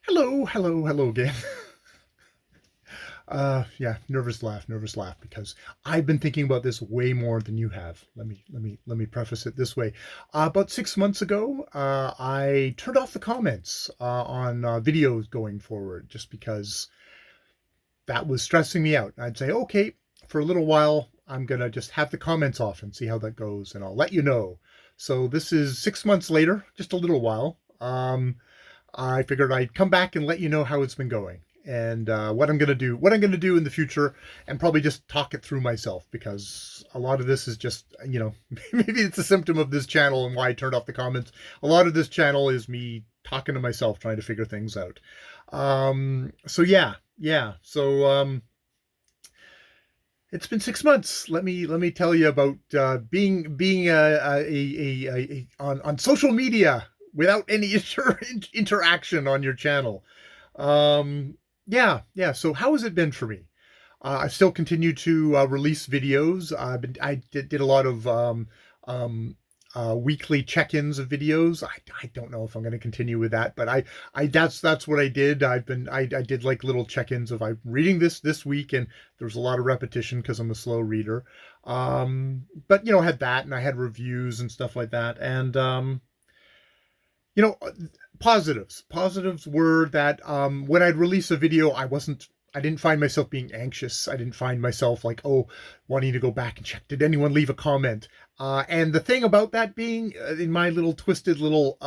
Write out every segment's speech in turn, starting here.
Hello again. Yeah, nervous laugh, because I've been thinking about this way more than you have. Let me preface it this way. About 6 months ago, I turned off the comments on videos going forward, just because that was stressing me out. I'd say, okay, for a little while, I'm gonna just have the comments off and see how that goes, and I'll let you know. So this is 6 months later, just a little while. I figured I'd come back and let you know how it's been going and what I'm gonna do in the future, and probably just talk it through myself, because a lot of this is just, maybe it's a symptom of this channel and why I turned off the comments. A lot of this channel is me talking to myself, trying to figure things out. So yeah. So it's been 6 months. Let me tell you about being on social media without any interaction on your channel. Yeah. So how has it been for me? I still continue to release videos. I did a lot of weekly check-ins of videos. I don't know if I'm going to continue with that, but that's what I did. I did like little check-ins of I'm reading this week, and there was a lot of repetition because I'm a slow reader. But I had that, and I had reviews and stuff like that, and you know, positives were that when I'd release a video, I didn't find myself being anxious. I didn't find myself like, oh, wanting to go back and check, did anyone leave a comment? And the thing about that being, in my little twisted little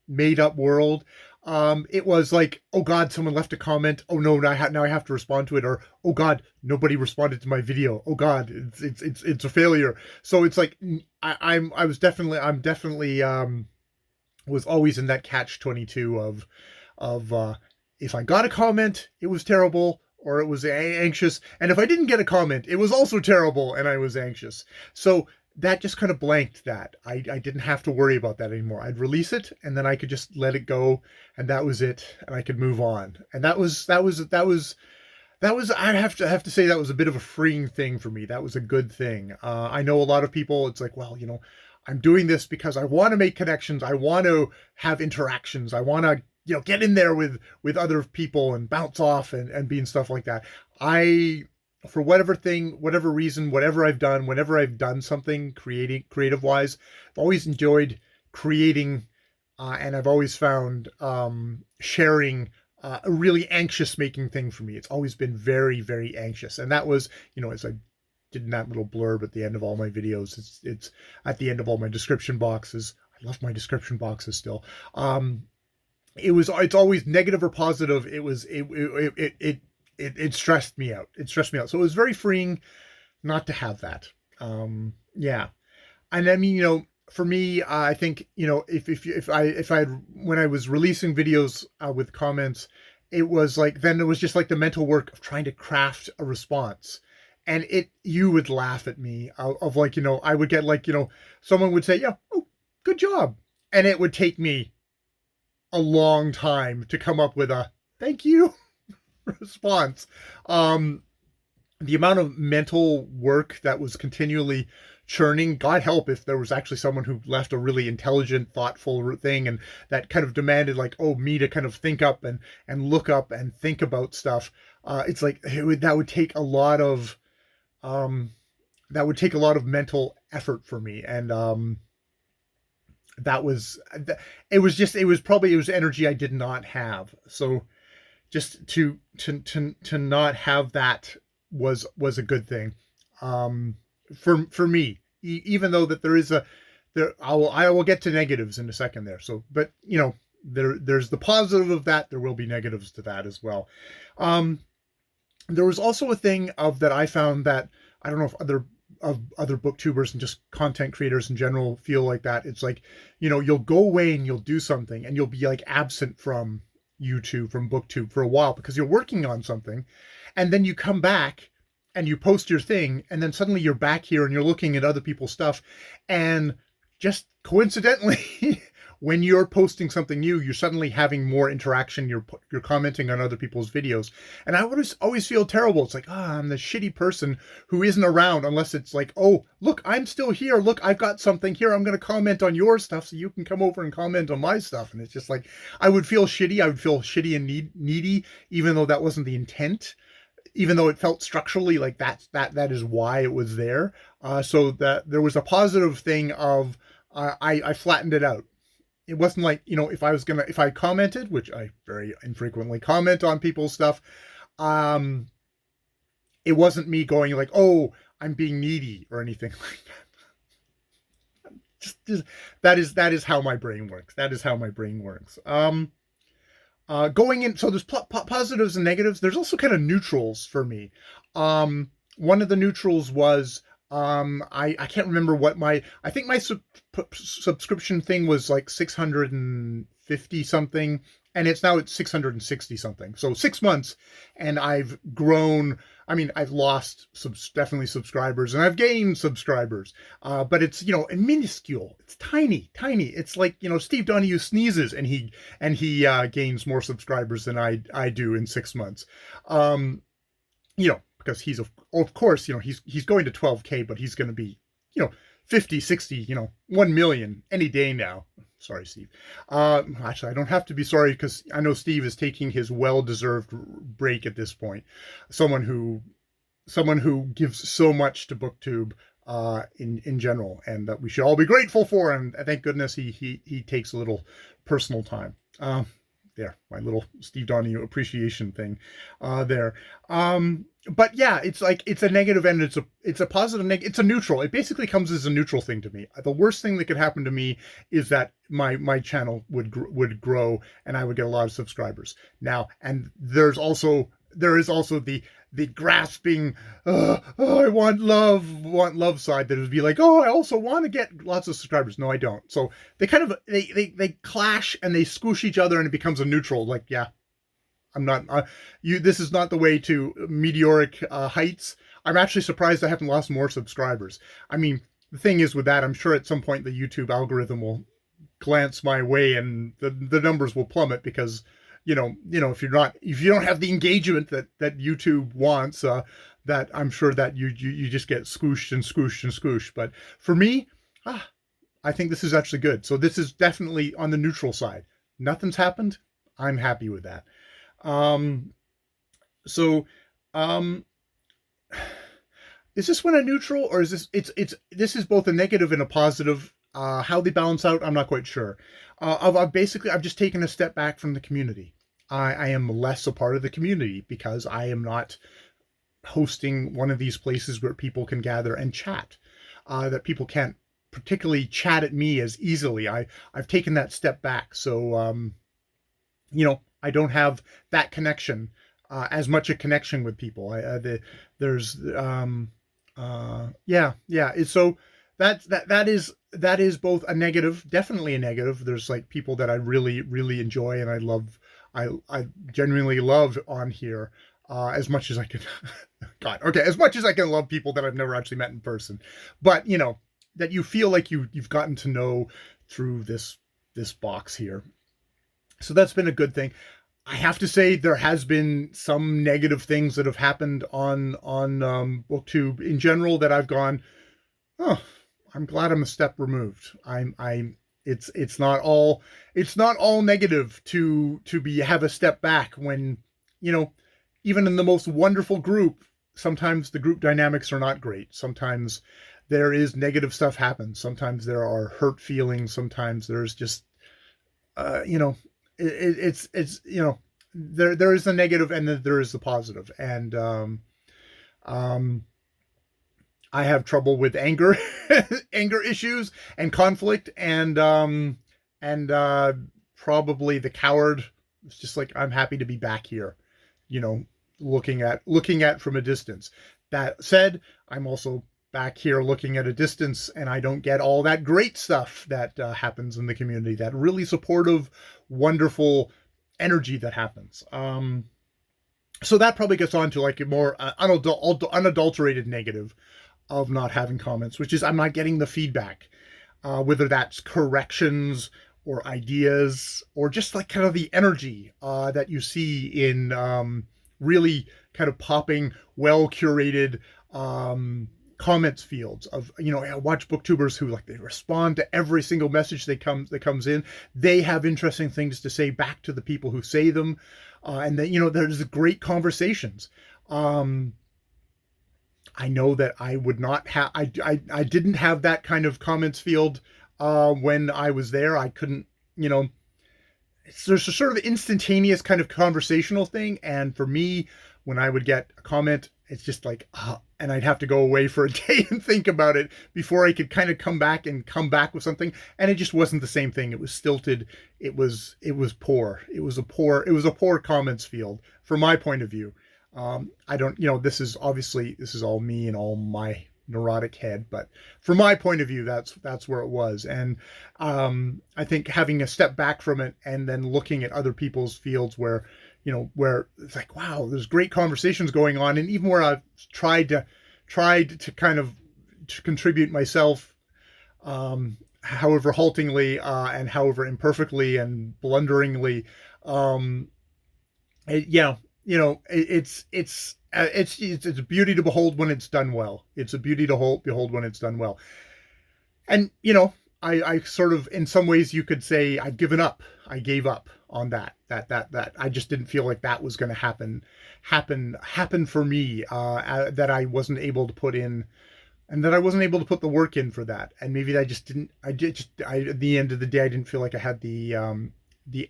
made up world, it was like, oh God, someone left a comment. Oh no, now I have to respond to it. Or, oh God, nobody responded to my video. Oh God, it's a failure. So it's like, I'm definitely was always in that catch-22 of if I got a comment, it was terrible, or it was anxious, and if I didn't get a comment, it was also terrible and I was anxious. So that just kind of blanked that. I didn't have to worry about that anymore. I'd release it, and then I could just let it go, and that was it, and I could move on. And that was I have to say, that was a bit of a freeing thing for me. That was a good thing. I know a lot of people, it's like, well, I'm doing this because I want to make connections. I want to have interactions. I want to, get in there with other people and bounce off and be and stuff like that. For whatever reason, whatever I've done, whenever I've done something creative wise, I've always enjoyed creating, and I've always found sharing a really anxious making thing for me. It's always been very, very anxious. And that was, as I did in that little blurb at the end of all my videos, it's at the end of all my description boxes. I love my description boxes still. It's always negative or positive. It stressed me out. It stressed me out. So it was very freeing not to have that. Yeah. And I mean, for me, I think, if I when I was releasing videos with comments, it was like, then it was just like the mental work of trying to craft a response. And you would laugh at me of like, I would get like, someone would say, yeah, oh, good job. And it would take me a long time to come up with a thank you response. The amount of mental work that was continually churning, God help if there was actually someone who left a really intelligent, thoughtful thing, and that kind of demanded like, oh, me to kind of think up and look up and think about stuff. It's like that would take a lot of mental effort for me. And it was energy I did not have. So just to not have that was a good thing, for me. Even though that I will get to negatives in a second there. So, but there's the positive of that. There will be negatives to that as well. There was also a thing of that I found that I don't know if other booktubers and just content creators in general feel like that. It's like, you'll go away and you'll do something, and you'll be like absent from YouTube, from booktube for a while, because you're working on something, and then you come back and you post your thing, and then suddenly you're back here and you're looking at other people's stuff, and just coincidentally when you're posting something new, you're suddenly having more interaction. You're commenting on other people's videos, and I would always feel terrible. It's like, I'm the shitty person who isn't around unless it's like, oh, look, I'm still here. Look, I've got something here. I'm going to comment on your stuff so you can come over and comment on my stuff. And it's just like, I would feel shitty. I would feel shitty and needy, even though that wasn't the intent, even though it felt structurally like that is why it was there. So that there was a positive thing of, I flattened it out. It wasn't like, if I commented, which I very infrequently comment on people's stuff, it wasn't me going like, oh, I'm being needy or anything like that. Just that is how my brain works. That is how my brain works. Going in, so there's positives and negatives. There's also kind of neutrals for me. One of the neutrals was, I can't remember what I think my subscription thing was like 650 something, and it's now at 660 something. So 6 months, and I've grown. I mean, I've lost definitely subscribers, and I've gained subscribers. But it's, minuscule. It's tiny. It's like, Steve Donahue sneezes and he gains more subscribers than I do in 6 months. Because he's of course, he's going to 12K, but he's going to be, 50, 60, 1 million any day now. Sorry, Steve. Actually, I don't have to be sorry, because I know Steve is taking his well-deserved break at this point. Someone who gives so much to BookTube in general, and that we should all be grateful for. And thank goodness he takes a little personal time. There, my little Steve Donahue appreciation thing there. But yeah, it's like, it's a negative and it's a positive, it's a neutral. It basically comes as a neutral thing to me. The worst thing that could happen to me is that my channel would grow and I would get a lot of subscribers. Now, and there is also the grasping, I want love side that would be like, oh, I also want to get lots of subscribers. No, I don't. So they kind of, they clash and they squish each other, and it becomes a neutral. Like, yeah, I'm not, this is not the way to meteoric heights. I'm actually surprised I haven't lost more subscribers. I mean, the thing is with that, I'm sure at some point the YouTube algorithm will glance my way and the numbers will plummet, because if you don't have the engagement that YouTube wants, that I'm sure that you just get scooshed and scooshed and scooshed. But for me, I think this is actually good. So this is definitely on the neutral side. Nothing's happened. I'm happy with that. Is this one a neutral, or is this is both a negative and a positive? How they balance out, I'm not quite sure. I've just taken a step back from the community. I am less a part of the community because I am not hosting one of these places where people can gather and chat, that people can't particularly chat at me as easily. I've taken that step back. So, I don't have that connection, as much a connection with people. So that is both a negative, definitely a negative. There's like people that I really, really enjoy and I love. I genuinely love on here, as much as I can. God, okay, as much as I can love people that I've never actually met in person, but that you feel like you've gotten to know through this box here. So that's been a good thing. I have to say there has been some negative things that have happened on BookTube in general that I've gone, oh, I'm glad I'm a step removed. It's not all negative to have a step back when, even in the most wonderful group, sometimes the group dynamics are not great. Sometimes there is negative stuff happens. Sometimes there are hurt feelings. Sometimes there's just, there is a negative and then there is the positive. And, I have trouble with anger issues and conflict and probably the coward. It's just like, I'm happy to be back here, looking at from a distance. That said, I'm also back here looking at a distance and I don't get all that great stuff that happens in the community, that really supportive, wonderful energy that happens. So that probably gets on to like a more unadulterated negative of not having comments, which is I'm not getting the feedback, whether that's corrections or ideas, or just like kind of the energy that you see in really kind of popping, well curated comments fields of, I watch booktubers who like they respond to every single message that comes in. They have interesting things to say back to the people who say them, and then there's great conversations. I know that I would not have, I didn't have that kind of comments field when I was there. I couldn't, there's a sort of instantaneous kind of conversational thing. And for me, when I would get a comment, it's just like, and I'd have to go away for a day and think about it before I could kind of come back with something. And it just wasn't the same thing. It was stilted. It was poor. It was a poor comments field from my point of view. I don't, this is all me and all my neurotic head, but from my point of view, that's where it was. And I think having a step back from it and then looking at other people's fields where it's like, wow, there's great conversations going on, and even where I've tried to kind of to contribute myself, however haltingly and however imperfectly and blunderingly, it's a beauty to behold when it's done well. It's a beauty to behold when it's done well. And, I sort of, in some ways you could say I've given up. I gave up on that I just didn't feel like that was going to happen for me, that I wasn't able to put in, and that I wasn't able to put the work in for that. And maybe at the end of the day, I didn't feel like I had the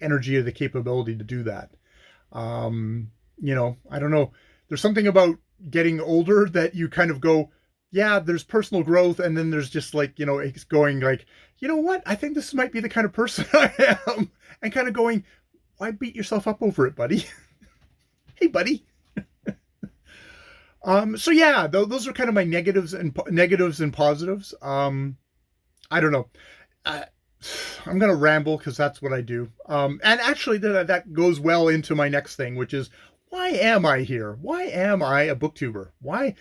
energy or the capability to do that. I don't know. There's something about getting older that you kind of go, yeah, there's personal growth. And then there's just like, it's going like, what? I think this might be the kind of person I am. And kind of going, why beat yourself up over it, buddy? Hey, buddy. So yeah, those are kind of my negatives and positives. I don't know. I'm going to ramble because that's what I do. And actually that goes well into my next thing, which is, why am I here? Why am I a booktuber? Why?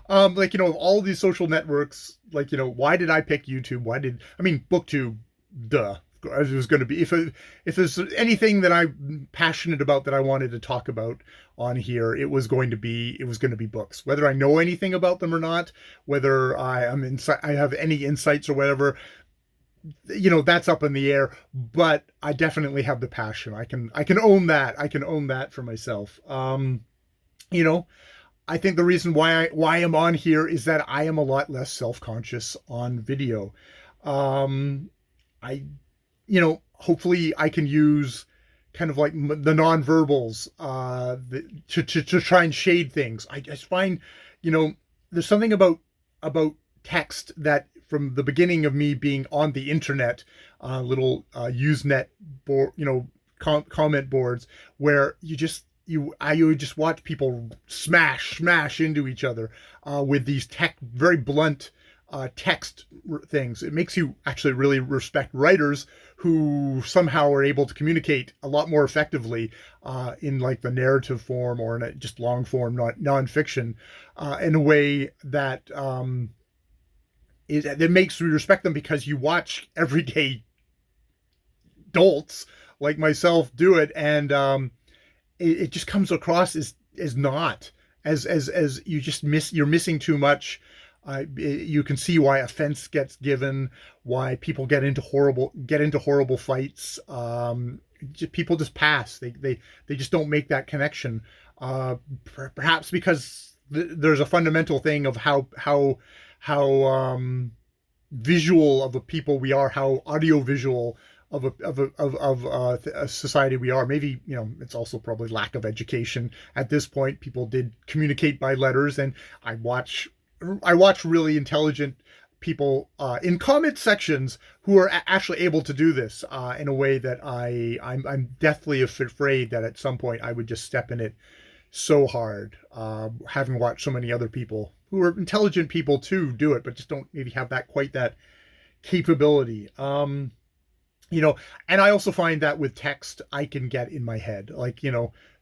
Of all these social networks, why did I pick YouTube? BookTube, duh. It was going to be, if there's anything that I'm passionate about that I wanted to talk about on here, it was going to be books. Whether I know anything about them or not, whether I have any insights or whatever, that's up in the air. But I definitely have the passion. I can own that. I can own that for myself. I think the reason why I'm on here is that I am a lot less self-conscious on video. Hopefully I can use kind of like the nonverbals to try and shade things. I just find, there's something about text that from the beginning of me being on the internet, little Usenet board, comment boards, where I would just watch people smash into each other with these very blunt text things. It makes you actually really respect writers who somehow are able to communicate a lot more effectively in like the narrative form or in a just long form nonfiction in a way that that makes you respect them, because you watch everyday dolts like myself do it, and it just comes across as not as you're missing too much. You can see why offense gets given, why people get into horrible fights. People just pass. They just don't make that connection. Perhaps because there's a fundamental thing of how visual of a people we are, how audiovisual of a society we are. Maybe it's also probably lack of education at this point. People did communicate by letters, and I watch really intelligent people in comment sections who are actually able to do this in a way that I'm deathly afraid that at some point I would just step in it so hard, having watched so many other people who are intelligent people too do it, but just don't maybe have quite that capability. And I also find that with text, I can get in my head,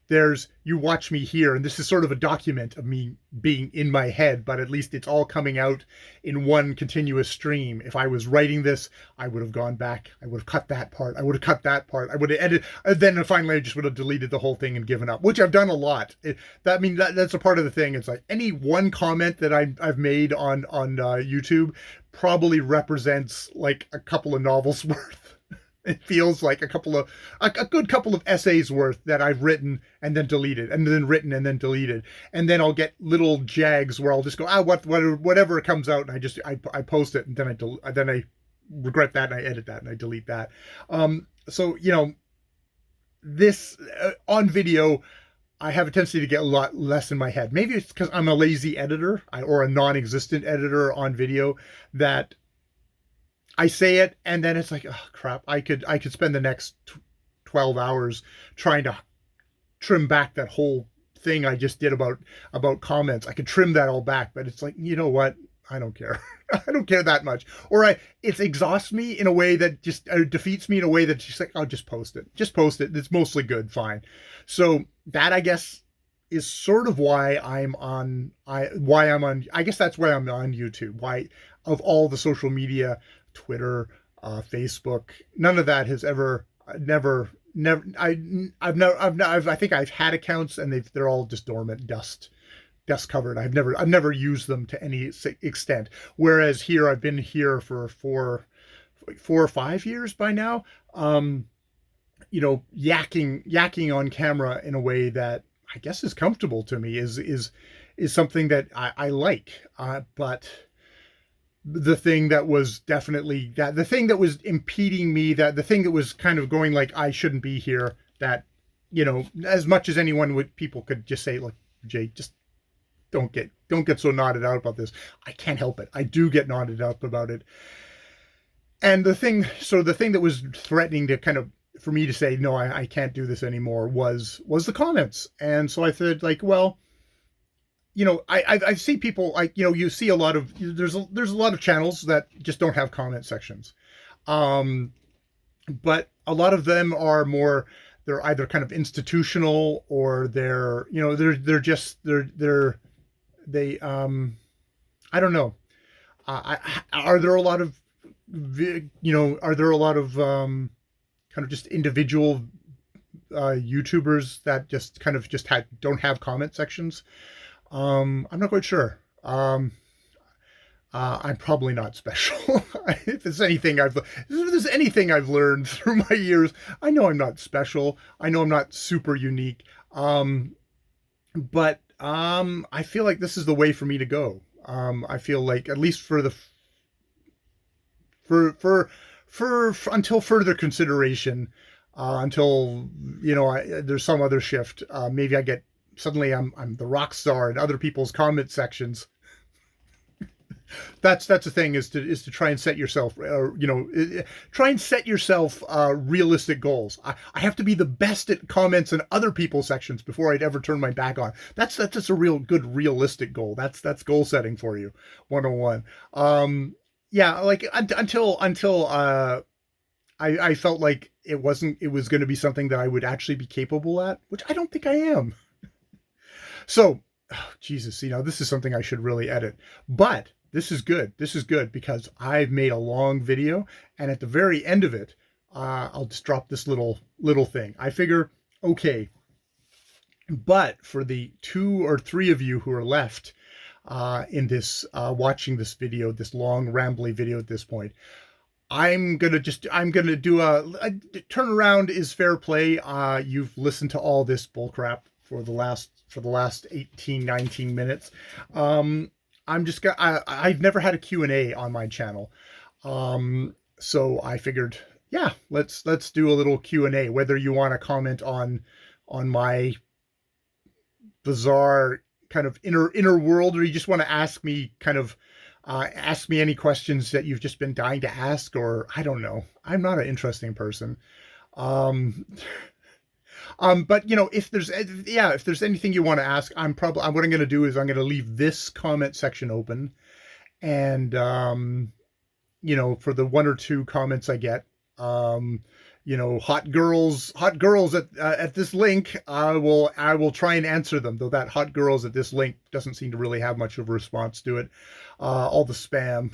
there's you watch me here, and this is sort of a document of me being in my head, but at least it's all coming out in one continuous stream. If I was writing this, I would have gone back, I would have cut that part, I would have cut that part, I would have edited, and then finally I just would have deleted the whole thing and given up, which I've done a lot. That's a part of the thing. It's like any one comment that I've made on YouTube probably represents like a couple of novels worth. It feels like a good couple of essays worth that I've written and then deleted, and then written and then deleted, and then I'll get little jags where I'll just go, whatever comes out, and I post it, and then I regret that, and I edit that, and I delete that. So this on video, I have a tendency to get a lot less in my head. Maybe it's because I'm a lazy editor or a non-existent editor on video, that I say it and then it's like, oh crap, I could spend the next 12 hours trying to trim back that whole thing I just did about comments. I could trim that all back, but it's like, you know what? I don't care. I don't care that much. Or it exhausts me in a way that just defeats me in a way that's just like, I'll just post it. Just post it. It's mostly good. Fine. So that, I guess, is sort of why I'm on, I guess that's why I'm on YouTube. Why, of all the social media, Twitter, Facebook, none of that has ever, never, I think I've had accounts and they're all just dormant, dust covered. I've never used them to any extent. Whereas here, I've been here for 4 or 5 years by now. Yakking on camera in a way that I guess is comfortable to me is something that I like. But the thing that was definitely the thing that was impeding me, the thing that was kind of going like, I shouldn't be here, that, as much as people could just say, look, Jay, just don't get so knotted out about this. I can't help it. I do get knotted up about it. And the thing that was threatening to kind of, for me to say, no, I can't do this anymore, was the comments. And so I said, like, well, I see people, like, you see a lot of, there's a lot of channels that just don't have comment sections. But a lot of them are more, they're either kind of institutional, or they're I don't know. Are there a lot of, kind of just individual YouTubers that just kind of don't have comment sections? I'm not quite sure. I'm probably not special. If there's anything I've learned through my years, I know I'm not special. I know I'm not super unique. But I feel like this is the way for me to go. I feel like, at least for until further consideration, until there's some other shift. Maybe suddenly I'm the rock star in other people's comment sections. That's the thing, is to try and set yourself, realistic goals. I have to be the best at comments in other people's sections before I'd ever turn my back on. That's just a real good realistic goal. That's goal setting for you, 101. Yeah, like until I felt like it was going to be something that I would actually be capable at, which I don't think I am. So, Jesus, this is something I should really edit, but this is good. This is good because I've made a long video, and at the very end of it, I'll just drop this little thing. I figure, okay, but for the 2 or 3 of you who are left in this, watching this video, this long rambly video at this point, I'm gonna do a turnaround is fair play. You've listened to all this bullcrap for the last 18, 19 minutes. I've never had a Q&A on my channel. So I figured, yeah, let's do a little Q&A, whether you want to comment on my bizarre kind of inner world, or you just want to ask me any questions that you've just been dying to ask, or I don't know. I'm not an interesting person. But if there's anything you want to ask, what I'm going to do is I'm going to leave this comment section open, and for the 1 or 2 comments I get, hot girls at this link. I will try and answer them, though that hot girls at this link doesn't seem to really have much of a response to it. All the spam,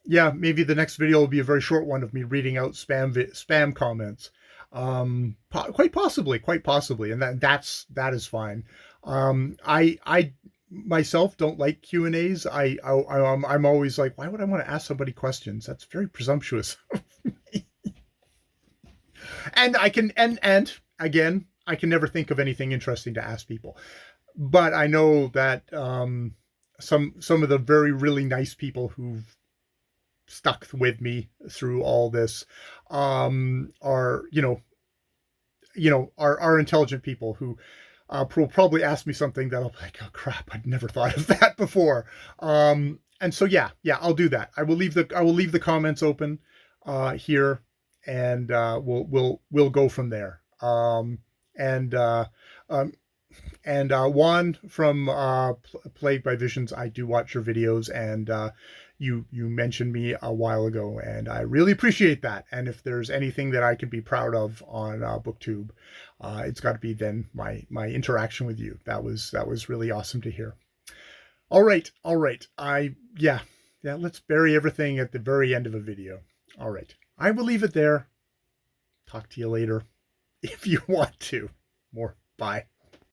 yeah, maybe the next video will be a very short one of me reading out spam comments. Quite possibly, and that is fine. I myself don't like Q&As. I'm always like, why would I want to ask somebody questions? That's very presumptuous. And again, I can never think of anything interesting to ask people. But I know that some of the very really nice people who've stuck with me through all this are are intelligent people who will probably ask me something that I'll be like, oh crap, I'd never thought of that before. And so yeah, I'll do that. I will leave the comments open here, and we'll go from there. And Juan from Plagued by Visions, I do watch your videos, and you mentioned me a while ago, and I really appreciate that. And if there's anything that I could be proud of on BookTube, it's got to be then my interaction with you. That was really awesome to hear. All right. Yeah. Let's bury everything at the very end of a video. All right. I will leave it there. Talk to you later if you want to. More. Bye.